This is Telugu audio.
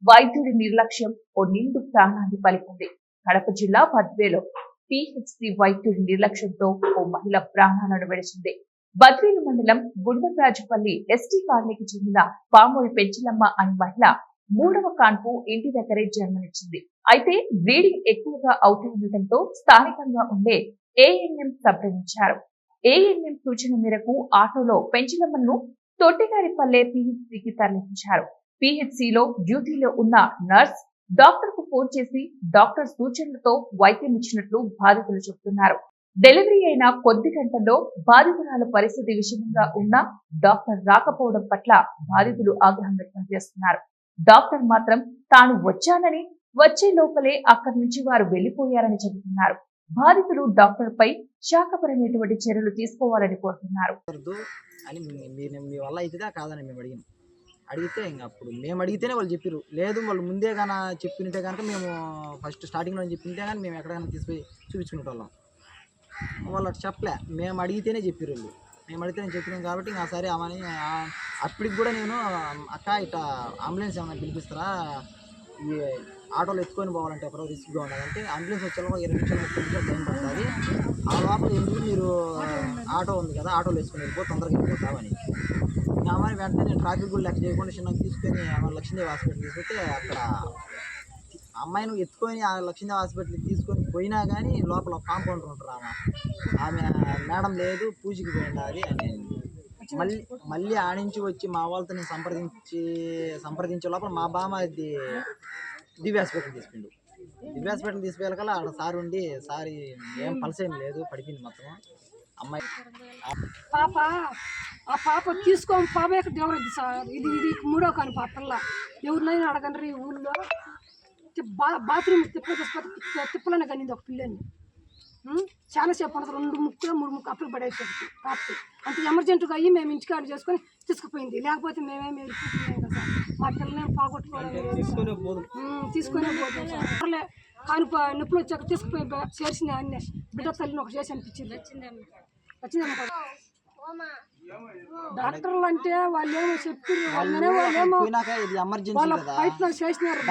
వైద్యుడి నిర్లక్ష్యం ఓ నిండు ప్రాణాన్ని పలికింది. కడప జిల్లా బద్వేలో పిహెచ్సి వైద్యుడి నిర్లక్ష్యంతో ఓ మహిళ ప్రాణాలను విడిచింది. బద్వేలు మండలం గుండరాజుపల్లి ఎస్టీ కాలనీకి చెందిన పామూరి పెంచలమ్మ అనే మహిళ మూడవ కాన్పు ఇంటి దగ్గరే జన్మనిచ్చింది. అయితే బ్లీడింగ్ ఎక్కువగా అవుతూ ఉండటంతో స్థానికంగా ఉండే ఏఎన్ఎం సంప్రదించారు. ఏఎన్ఎం సూచన మేరకు ఆటోలో పెంచలమ్మను తొట్టిగారిపల్లె పిహెచ్సికి తరలించారు. పిహెచ్సిలో డ్యూటీలో ఉన్న నర్స్ డాక్టర్ కు ఫోన్ చేసి డాక్టర్ సూచనలతో వైద్యం ఇచ్చినట్లు బాధితులు చెబుతున్నారు. డెలివరీ అయిన కొద్ది గంటల్లో బాధితురాల పరిస్థితి విషమంగా ఉన్నా డాక్టర్ రాకపోవడం పట్ల బాధితులు ఆగ్రహం వ్యక్తం చేస్తున్నారు. డాక్టర్ మాత్రం తాను వచ్చానని, వచ్చే లోపలే అక్కడి నుంచి వారు వెళ్లిపోయారని చెబుతున్నారు. బాధితులు డాక్టర్ పై శాఖపరమైనటువంటి చర్యలు తీసుకోవాలని కోరుతున్నారు. అడిగితే ఇంకా అప్పుడు మేము అడిగితేనే వాళ్ళు చెప్పారు. లేదు వాళ్ళు ముందే కానీ చెప్పినట్టే కనుక మేము ఫస్ట్ స్టార్టింగ్లో చెప్పినట్టే కానీ మేము ఎక్కడికైనా తీసుకుపోయి చూపించుకునే వాళ్ళం. వాళ్ళు అటు చెప్పలే, మేము అడిగితేనే చెప్పారు వాళ్ళు. మేము అడిగితేనే చెప్పినాం కాబట్టి ఇంకా సరే అవని అప్పటికి కూడా నేను అక్క ఇట్లా అంబులెన్స్ ఏమైనా పిలిపిస్తారా, ఈ ఆటోలో ఎత్తుకొని పోవాలంటే ఎక్కడో రిస్క్గా ఉండాలంటే అంబులెన్స్ వచ్చేలో 20 నిమిషాలు 30 నిమిషాలు టైం పడుతుంది. ఆ లోపల ఎందుకు మీరు ఆటో ఉంది కదా ఆటోలో వేసుకొని వెళ్ళిపో, తొందరగా వెళ్ళిపోతామని. ఆమె వెంటనే నేను ట్రాఫిక్ కూడా లెక్క చేయకుండా చిన్నగా తీసుకొని లక్ష్మీదేవి హాస్పిటల్ తీసుకొస్తే అక్కడ అమ్మాయిని ఎత్తుకొని ఆ లక్ష్మీదేవి హాస్పిటల్కి తీసుకొని పోయినా కానీ లోపల కాంపౌండర్ ఉంటారు. ఆమె మేడం లేదు పూజకి పోయినది అని మళ్ళీ ఆడించి వచ్చి మా వాళ్ళతో నేను సంప్రదించే లోపల మా బామ్మ అది దివ్య హాస్పిటల్ తీసుకుండు. దివ్య హాస్పిటల్ తీసుకెళ్ళకల్లా అక్కడ సార్ ఉండి సార్ ఏం పల్స్ ఏం లేదు పడిపోయింది మొత్తం అమ్మాయి. ఆ పాప తీసుకోని పాప ఎక్కడ ఎవరద్దు సార్, ఇది మూడో కాని పాపల్లా ఎవరినైనా అడగండి. ఈ ఊళ్ళో బాత్రూమ్ తిప్పలనే కానీ ఒక పిల్లని చాలాసేపు ఉండదు, 2 ముక్కలు 3 ముక్కలు అప్పుడు పడేసేది పాపకి. అంత ఎమర్జెంట్గా అయ్యి మేము ఇంటికాడ చేసుకొని తీసుకుపోయింది. లేకపోతే మేమేమి వెళ్ళిపోతున్నాం కదా సార్, మా పిల్లల్ని పోగొట్టుకోవడం తీసుకునే పోతాం సార్. కానీ నొప్పులు వచ్చాక తీసుకుపోయి చేసిన అన్నీ బిడ్డ తల్లిని ఒక చేసి అనిపించింది. వచ్చిందమ్మా డాక్టర్లు అంటే వాళ్ళు ఏమో చెప్పారు, వాళ్ళేమో వాళ్ళ ప్రయత్నాలు చేసినారు.